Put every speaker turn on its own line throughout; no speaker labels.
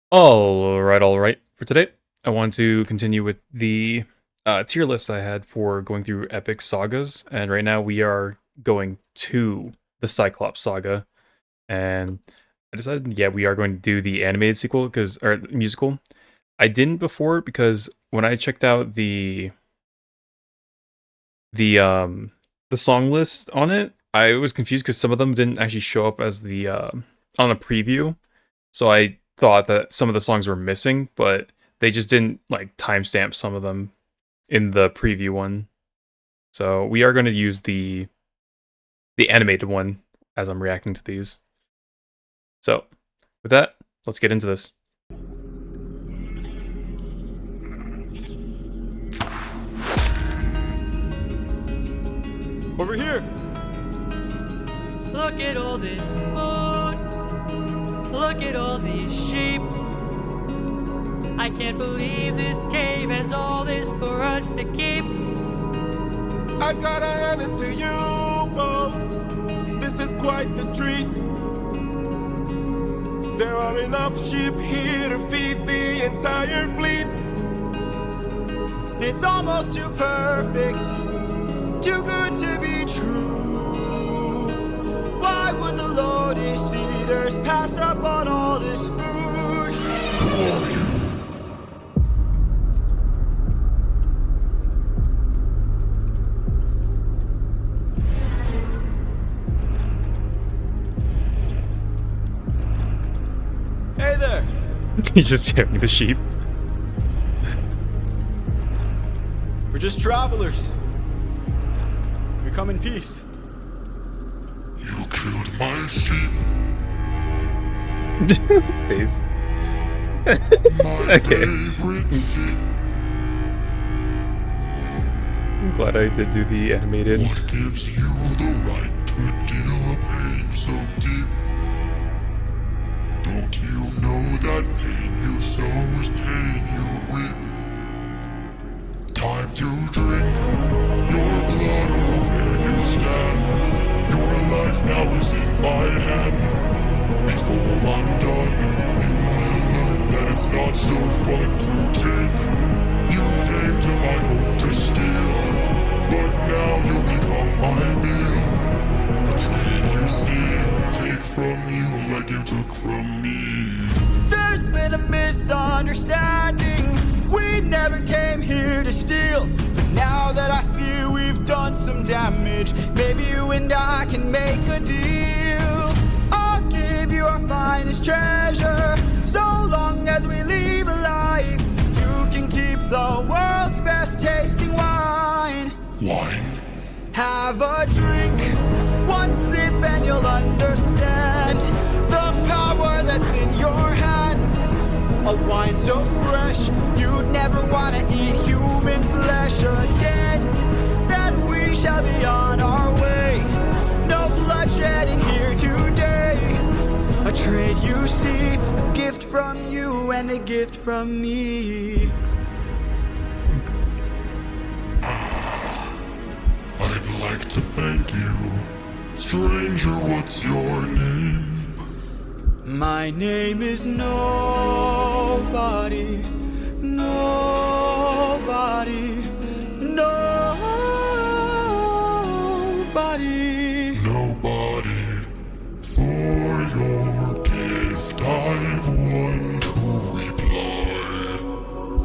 All right. For today, I want to continue with the tier list I had for going through epic sagas, and right now we are going to the Cyclops saga, and I decided, yeah, we are going to do the animated sequel or musical. I didn't before because when I checked out the um the song list on it, I was confused because some of them didn't actually show up as the on a preview. So I thought that some of the songs were missing, but they just didn't like timestamp some of them in the preview one. So we are going to use the animated one as I'm reacting to these. So with that, let's get into this.
Over here!
Look at all this food. Look at all these sheep. I can't believe this cave has all this for us to keep.
I've gotta hand it to you both. This is quite the treat. There are enough sheep here to feed the entire fleet.
It's almost too perfect, too good to be true. Why would the Lotus Eaters pass up on all this food?
Hey there!
He's just hearing the sheep.
We're just travelers. We come in peace.
You killed my sheep.
Face.
My
Okay.
favorite sheep.
I'm glad I did do the animated.
What gives you the right to deal a pain so deep? Don't you know that pain you sow is pain you reap? Time to drink your blood over where you stand. Your life now is in my hand. Before I'm done, you will learn that it's not so fun to take. You came to my home to steal, but now you'll become my meal. A trade you see, take from you like you took from me.
There's been a misunderstanding. We never came here to steal. But now that I see we've done some damage, maybe you and I can make a deal. I'll give you our finest treasure, so long as we leave alive. You can keep the world's best tasting wine.
Wine?
Have a drink, one sip and you'll understand the power that's in your hands. A wine so fresh, you'd never want to eat human flesh again. Then we shall be on our way. No bloodshed in here today. A trade you see, a gift from you and a gift from me.
I'd like to thank you. Stranger, what's your name?
My name is Nobody. Nobody. Nobody.
Nobody. For your gift, I've one to reply.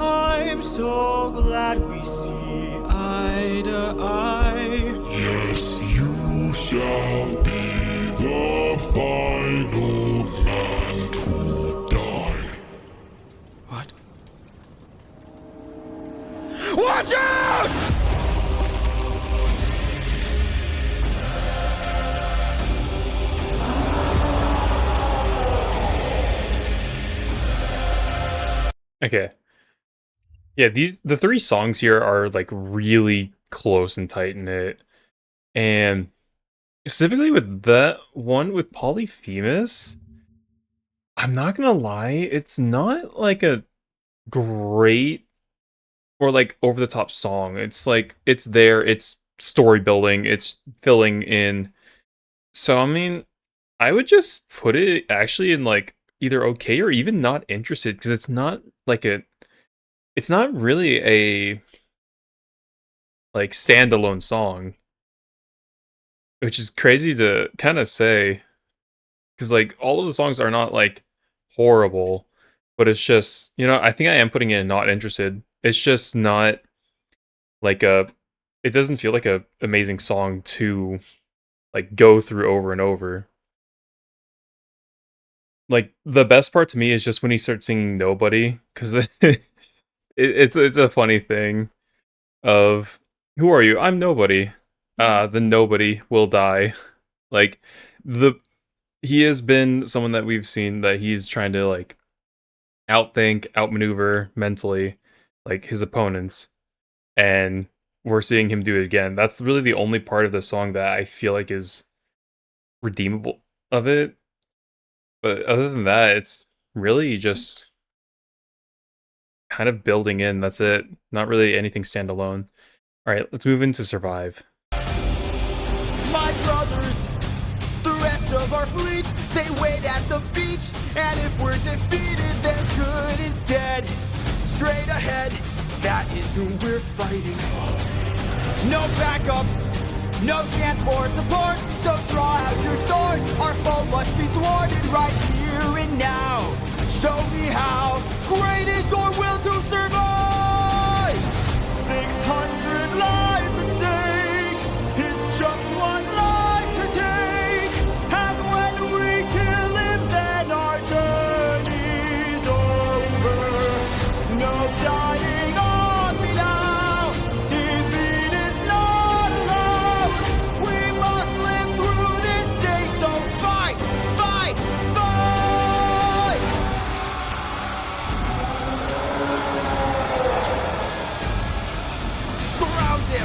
I'm so glad we see eye to eye.
Yes, you shall be the final man to die.
What? Watch out!
Okay. Yeah, the three songs here are like really close and tight knit. And specifically with that one with Polyphemus, I'm not gonna lie, it's not like a great or like over the top song. It's like it's there, it's story building, it's filling in. So I mean, I would just put it actually in like either okay or even not interested, because it's not like it's not really a like standalone song, which is crazy to kind of say, because like all of the songs are not like horrible, but it's just, I think I am putting in not interested. It's just not like it doesn't feel like a amazing song to like go through over and over. Like the best part to me is just when he starts singing Nobody, because it's a funny thing of, who are you? I'm nobody. The nobody will die. Like the he has been someone that we've seen that he's trying to like outthink, outmaneuver mentally, like his opponents, and we're seeing him do it again. That's really the only part of the song that I feel like is redeemable of it. But other than that, it's really just kind of building in. That's it. Not really anything standalone. All right, let's move into Survive.
My brothers, the rest of our fleet, they wait at the beach. And if we're defeated, their good is dead. Straight ahead, that is who we're fighting. No backup, no chance for support. So draw out your swords, our foe must be thwarted right here and now. Show me how great is your will to survive. 600 lives at stake, it's just one life to take. And when we kill him, then our journey's over. No dying on me now, defeat is not allowed. We must live through this day, so fight, fight, fight!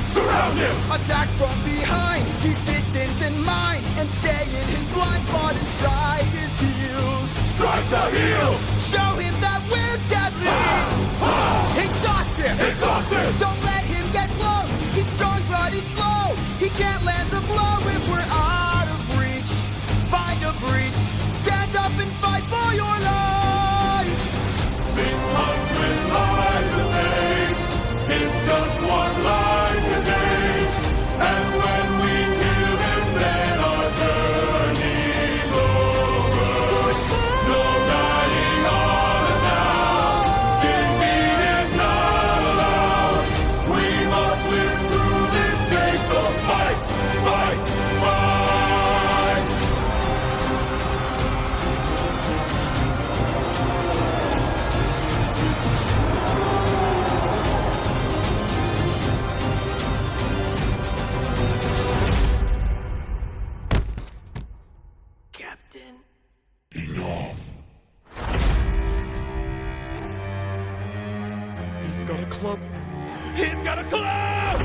Surround him! Attack from behind, keep distance in mind, and stay in his blind spot and strike his heels. Strike the heels! Show him that we're deadly! Exhaust him! Don't let him get close! He's strong but he's slow! He can't land a blow if we're out of reach. Find a breach, stand up and fight for your life! 600 lives to save, it's just one life to take. And when we kill him, then our journey's over. No dying on us now, defeat is not allowed. We must live through this day, so fight, fight, fight! Captain.
Enough.
He's got a club. He's got a club!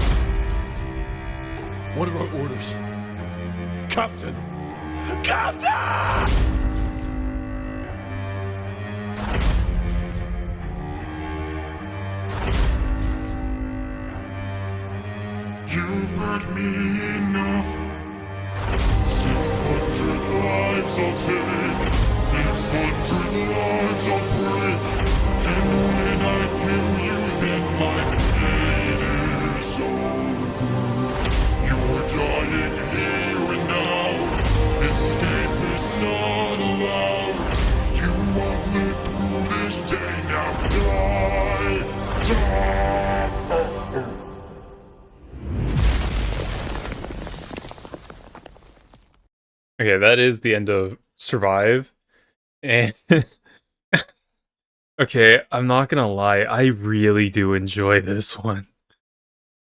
What are our orders? Captain! Captain!
You've hurt me enough. 600 lives I'll take. 600 lives I'll break. And when I kill you, then my pain is over. You're dying here and now. Escape is not allowed. You won't live through this day now. Die! Die!
Okay, that is the end of Survive. And okay, I'm not gonna lie, I really do enjoy this one.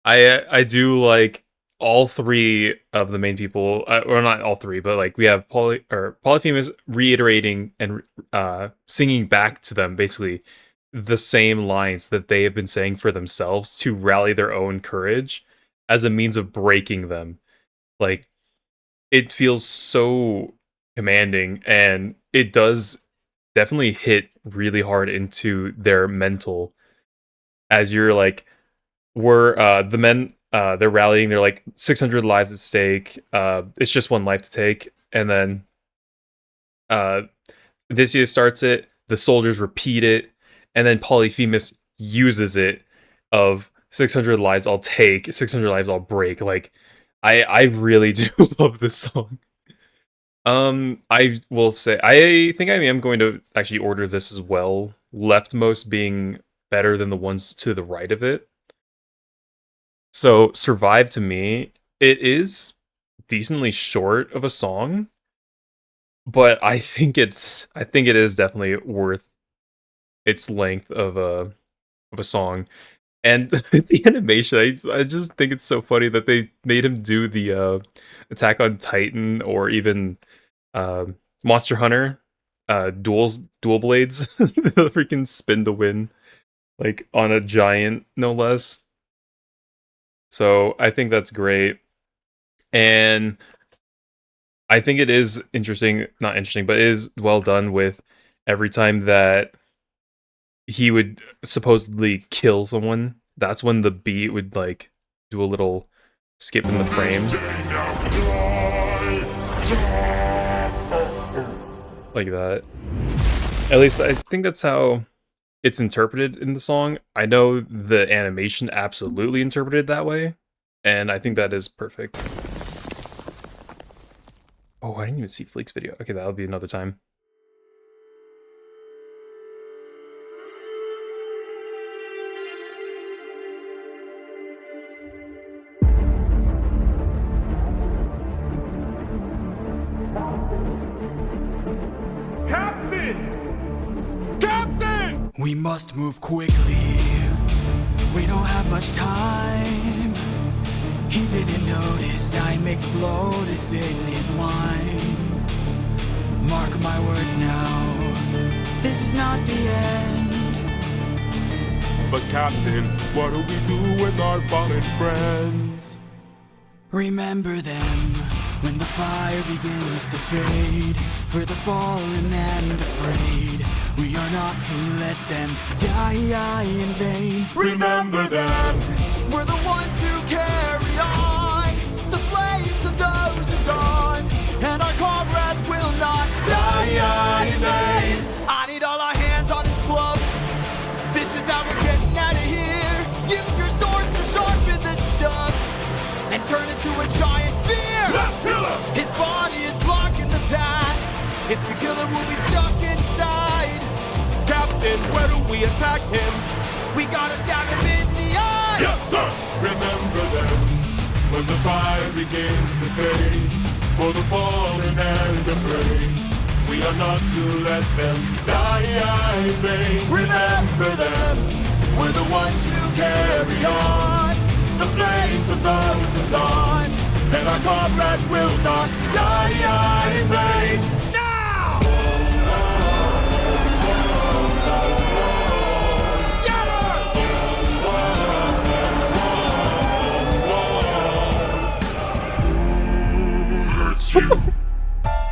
I do like all three of the main people, or not all three, but like we have Polyphemus reiterating and singing back to them basically the same lines that they have been saying for themselves to rally their own courage as a means of breaking them. Like, it feels so commanding, and it does definitely hit really hard into their mental, as you're like, the men, they're rallying, they're like 600 lives at stake, it's just one life to take, and then Odysseus starts it, the soldiers repeat it, and then Polyphemus uses it of 600 lives I'll take, 600 lives I'll break. Like, I really do love this song. I will say, I think I am going to actually order this as well. Leftmost being better than the ones to the right of it. So, Survive to me, it is decently short of a song, but I think it is definitely worth its length of a song. And the animation, I just think it's so funny that they made him do the Attack on Titan or even Monster Hunter dual blades, the freaking spin to win, like on a giant, no less. So I think that's great, and I think it is interesting, not interesting, but it is well done with every time that he would supposedly kill someone, that's when the beat would like do a little skip in the frame. Like that. At least I think that's how it's interpreted in the song. I know the animation absolutely interpreted that way, and I think that is perfect. Oh, I didn't even see Fleek's video. Okay, that'll be another time.
We must move quickly. We don't have much time. He didn't notice I mixed lotus in his wine. Mark my words now, this is not the end.
But Captain, what do we do with our fallen friends?
Remember them when the fire begins to fade. For the fallen and afraid, we are not to let them die in vain.
Remember them.
We're the ones who carry on the flames of those who've gone, and our comrades will not die in vain. I need all our hands on his club. This is how we're getting out of here. Use your swords to sharpen the stub and turn it to a giant spear.
Let's kill him.
His body is blocking the path. If we kill him, we'll be stuck inside.
Captain, where do we attack him?
We gotta stab him in the eye.
Yes, sir. Remember them when the fire begins to fade. For the fallen and afraid, we are not to let them die in vain. Remember them. We're the ones who carry on the flames of those who've gone, and our comrades will not die in vain.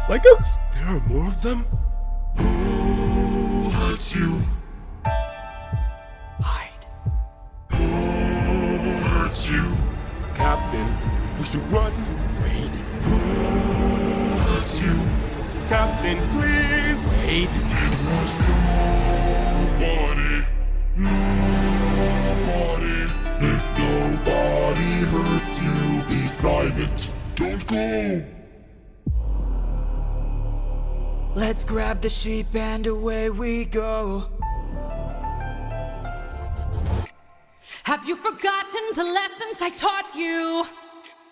Legos?
There are more of them?
Who hurts you?
Hide.
Who hurts you?
Captain, we should run.
Wait.
Who hurts you?
Captain, please.
Wait.
It was nobody. Nobody. If nobody hurts you, be silent. Don't go.
Let's grab the sheep and away we go.
Have you forgotten the lessons I taught you?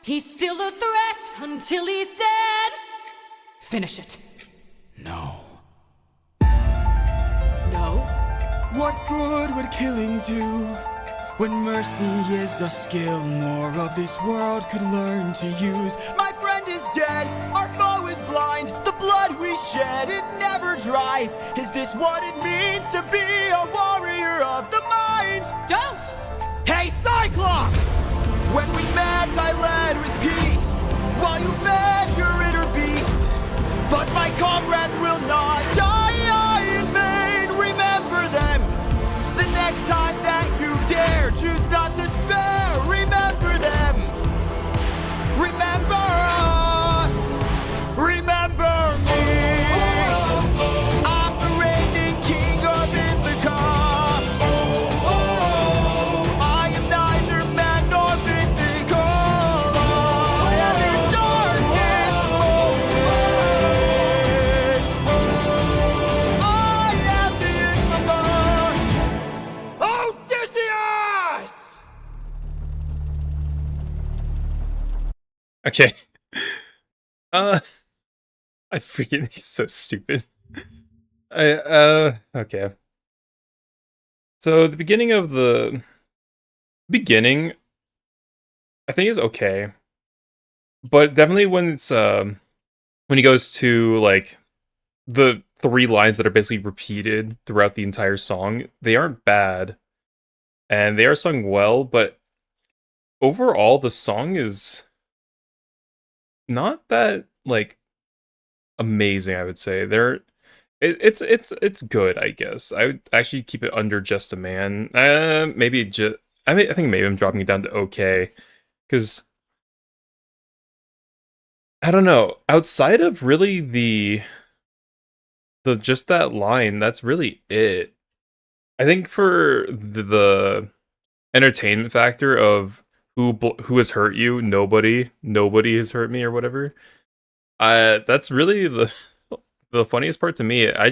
He's still a threat until he's dead. Finish it.
No.
No?
What good would killing do? When mercy is a skill more of this world could learn to use. My friend is dead, our foe is blind. The blood we shed, it never dries. Is this what it means to be a warrior of the mind?
Don't!
Hey, Cyclops! When we met, I led with peace, while you fed your inner beast. But my comrades will not die in vain. Remember them. The next time that you dare, choose not to spare. Remember them. Remember us. Remember me.
Okay. Uh, I freaking he's so stupid. Okay. So the beginning, I think is okay, but definitely when he goes to like the three lines that are basically repeated throughout the entire song, they aren't bad and they are sung well, but overall the song is not that like amazing, I would say. It's good, I guess. I would actually keep it under Just a Man. Maybe just I think maybe I'm dropping it down to okay cuz I don't know. Outside of really the just that line, that's really it. I think for the entertainment factor of who has hurt you, nobody has hurt me or whatever. That's really the funniest part to me. I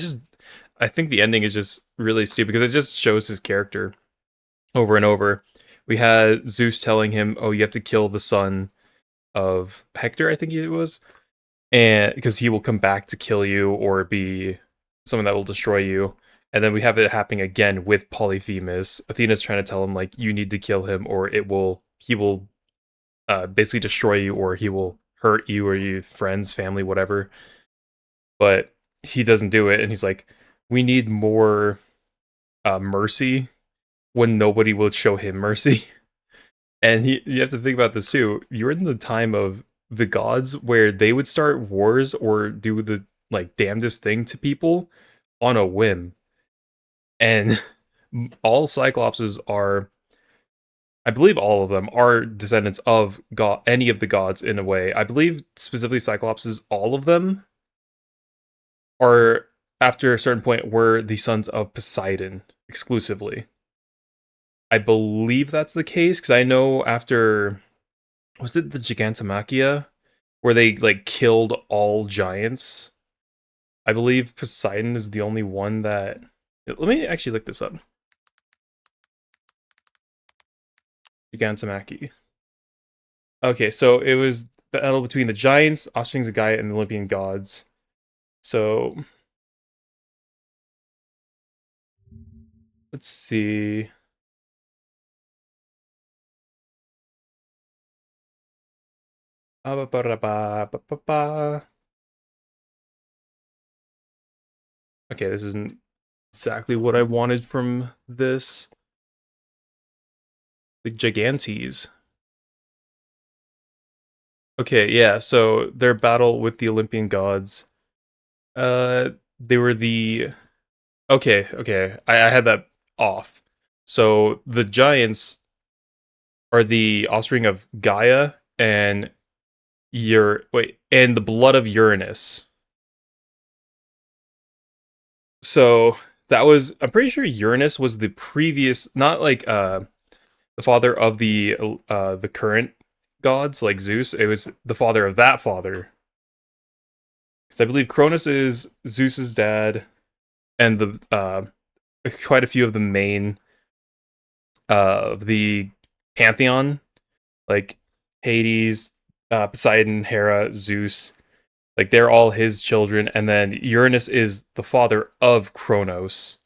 think the ending is just really stupid because it just shows his character over and over. We had Zeus telling him, "Oh, you have to kill the son of Hector," I think it was, and because he will come back to kill you or be someone that will destroy you. And then we have it happening again with Polyphemus. Athena's trying to tell him like you need to kill him or he will basically destroy you or he will hurt you or your friends, family, whatever. But he doesn't do it, and he's like, we need more mercy when nobody will show him mercy. And you have to think about this too. You're in the time of the gods where they would start wars or do the like damnedest thing to people on a whim. And all Cyclopses are, I believe all of them are descendants of god, any of the gods in a way. I believe specifically Cyclopses, all of them are after a certain point were the sons of Poseidon exclusively. I believe that's the case because I know after was it the Gigantomachia where they like killed all giants? I believe Poseidon is the only one that. Let me actually look this up. Gigantomachy. Okay, so it was battle between the giants, offsprings of Gaia, and the Olympian gods. So let's see. Okay, this isn't exactly what I wanted from this. The Gigantes. Okay, yeah, so their battle with the Olympian gods. They were the okay. I had that off. So the giants are the offspring of Gaia and and the blood of Uranus. So that was I'm pretty sure Uranus was the previous not like the father of the current gods like Zeus. It was the father of that father. Because I believe Cronus is Zeus's dad and the quite a few of the main of the pantheon like Hades, Poseidon, Hera, Zeus, like they're all his children, and then Uranus is the father of Kronos,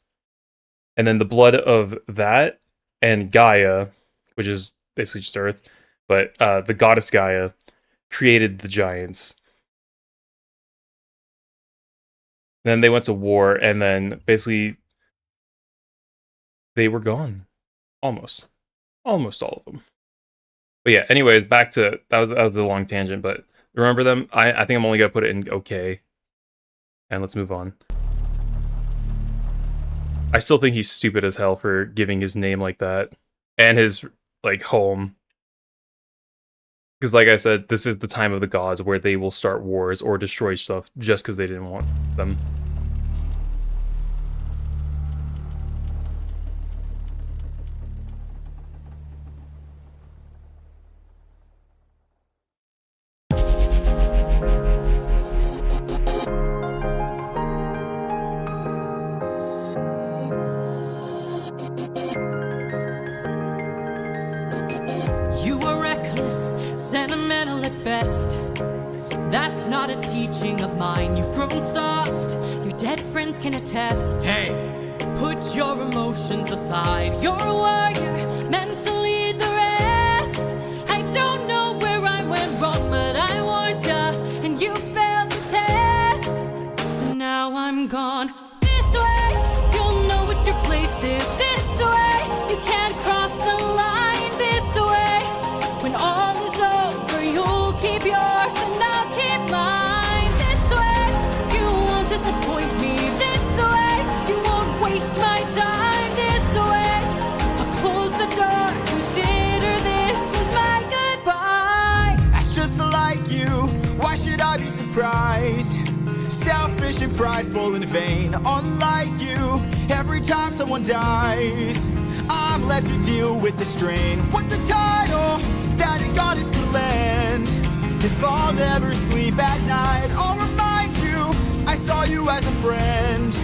and then the blood of that and Gaia, which is basically just Earth, but the goddess Gaia created the giants. Then they went to war, and then basically they were gone, almost all of them. But yeah, anyways, back to that was a long tangent, but remember them. I think I'm only gonna put it in okay, and let's move on. I still think he's stupid as hell for giving his name like that and his like home. Because like I said, this is the time of the gods where they will start wars or destroy stuff just because they didn't want them.
You were reckless, sent sentimental at best. That's not a teaching of mine. You've grown soft, your dead friends can attest.
Hey,
Put your emotions aside. You're a warrior, meant to lead the rest. I don't know where I went wrong, but I warned ya, and you failed the test. So now I'm gone. This way, you'll know what your place is. This way, you can't cross the line. This way, when all is over, you'll keep yours and I'll keep mine. This way, you won't disappoint me. This way, you won't waste my time. This way, I'll close the door. Consider this as my goodbye.
that's just like you. Why should I be surprised? Selfish and prideful and vain, unlike you. Every time someone dies, I'm left to deal with the strain. What's a title that a goddess could lend? If I'll never sleep at night, I'll remind you I saw you as a friend.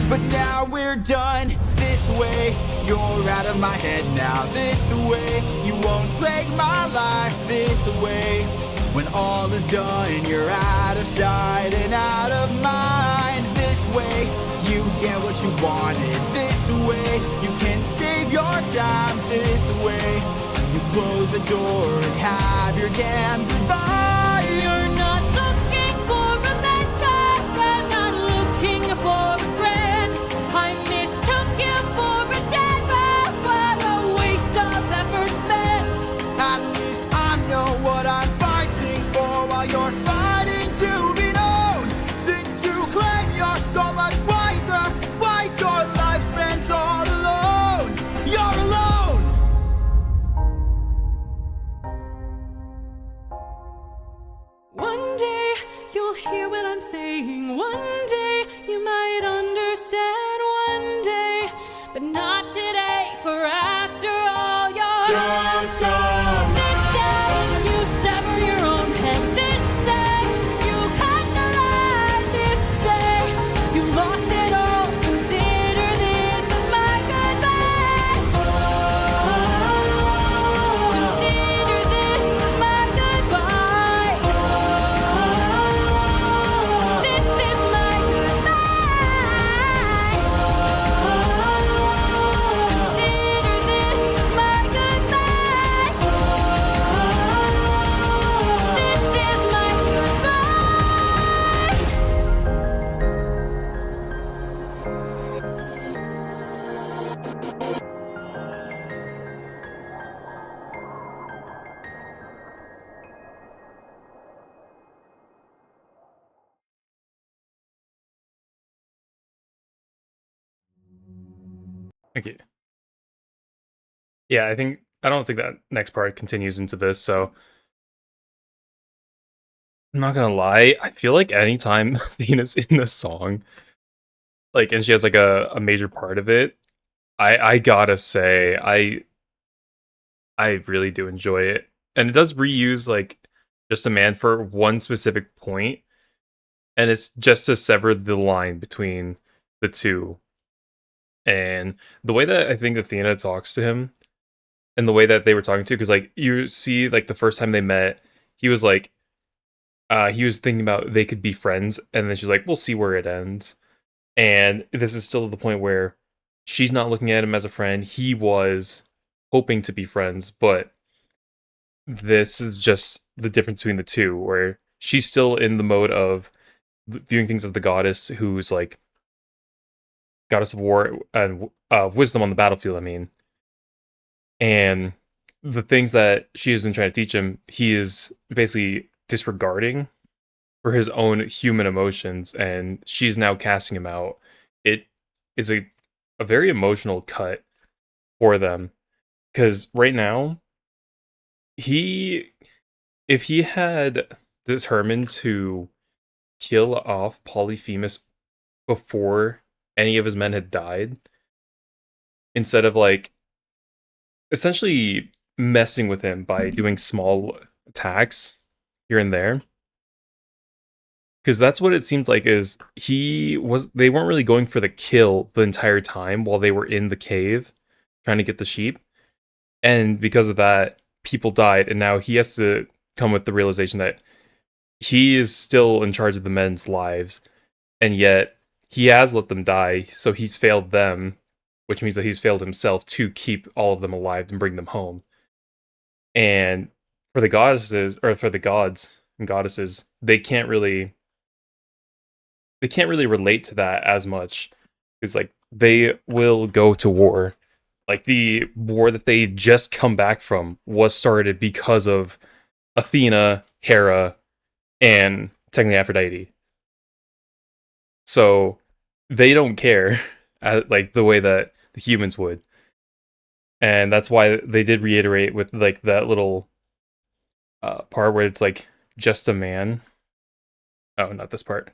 But now we're done. This way, you're out of my head now. This way, you won't plague my life. This way, when all is done, you're out of sight and out of mind. This way, you get what you wanted. This way, you can save your time. This way, you close the door and have your damn goodbye.
You're not looking for a mentor. I'm not looking for a friend. I mistook you for a dead man. What a waste of effort spent.
At least I know what I'm fighting for while you're fighting to be known. Since you claim you're so much wiser, why's your life spent all alone? You're alone!
One day you'll hear what I'm saying. One day you might understand. One day, but not today. For after all, you're
Just a
this day you sever your own head. This day you cut the line. This day you lost it all. Consider this as my goodbye. Consider this as my goodbye. This is my goodbye. Consider this as my goodbye. This is my goodbye.
Okay. Yeah, I don't think that next part continues into this, so I'm not gonna lie, I feel like anytime Athena's in the song, like, and she has like a major part of it, I gotta say, I really do enjoy it. And it does reuse like just a man for one specific point, and it's just to sever the line between the two. And the way that I think Athena talks to him and the way that they were talking to, because like you see like the first time they met, he was like he was thinking about they could be friends, and then she's like, we'll see where it ends. And this is still the point where she's not looking at him as a friend. He was hoping to be friends, but this is just the difference between the two, where she's still in the mode of viewing things as the goddess who's like goddess of war and wisdom on the battlefield, I mean. And the things that she has been trying to teach him, he is basically disregarding for his own human emotions, and she's now casting him out. It is a very emotional cut for them, because right now, if he had determined to kill off Polyphemus before any of his men had died, instead of like essentially messing with him by doing small attacks here and there, because that's what it seemed like, is they weren't really going for the kill the entire time while they were in the cave trying to get the sheep, and because of that people died, and now he has to come with the realization that he is still in charge of the men's lives, and yet he has let them die, so he's failed them, which means that he's failed himself to keep all of them alive and bring them home. And for the goddesses, or for the gods and goddesses, they can't really relate to that as much, because like they will go to war. Like the war that they just come back from was started because of Athena, Hera, and technically Aphrodite. So they don't care like the way that the humans would. And that's why they did reiterate with like that little part where it's like just a man. Oh, not this part.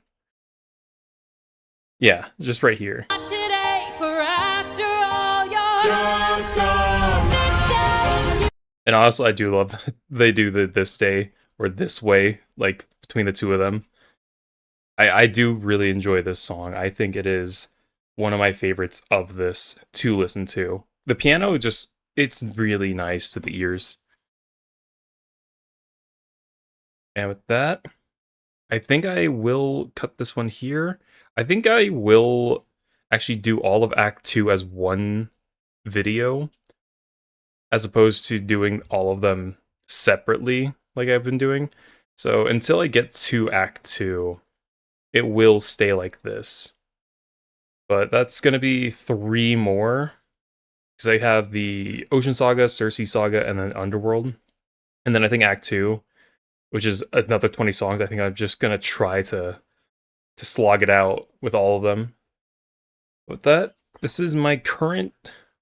Yeah, just right here.
Not today, for after all your
Just come.
this day.
And honestly, I do love that they do the this day or this way, like between the two of them. I do really enjoy this song. I think it is one of my favorites of this to listen to. The piano it's really nice to the ears. And with that, I think I will cut this one here. I think I will actually do all of Act 2 as one video, as opposed to doing all of them separately like I've been doing. So until I get to Act 2, it will stay like this. But that's going to be 3 more, because I have the Ocean Saga, Circe Saga, and then Underworld. And then I think Act 2, which is another 20 songs, I think I'm just going to try to slog it out with all of them. With that, this is my current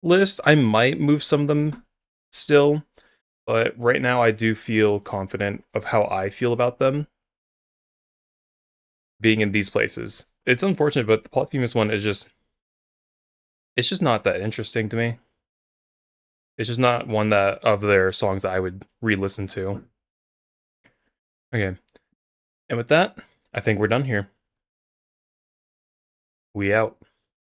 list. I might move some of them still, but right now I do feel confident of how I feel about them being in these places. It's unfortunate, but the Polyphemus one is it's just not that interesting to me. It's just not one that of their songs that I would re-listen to. Okay. And with that, I think we're done here. We out.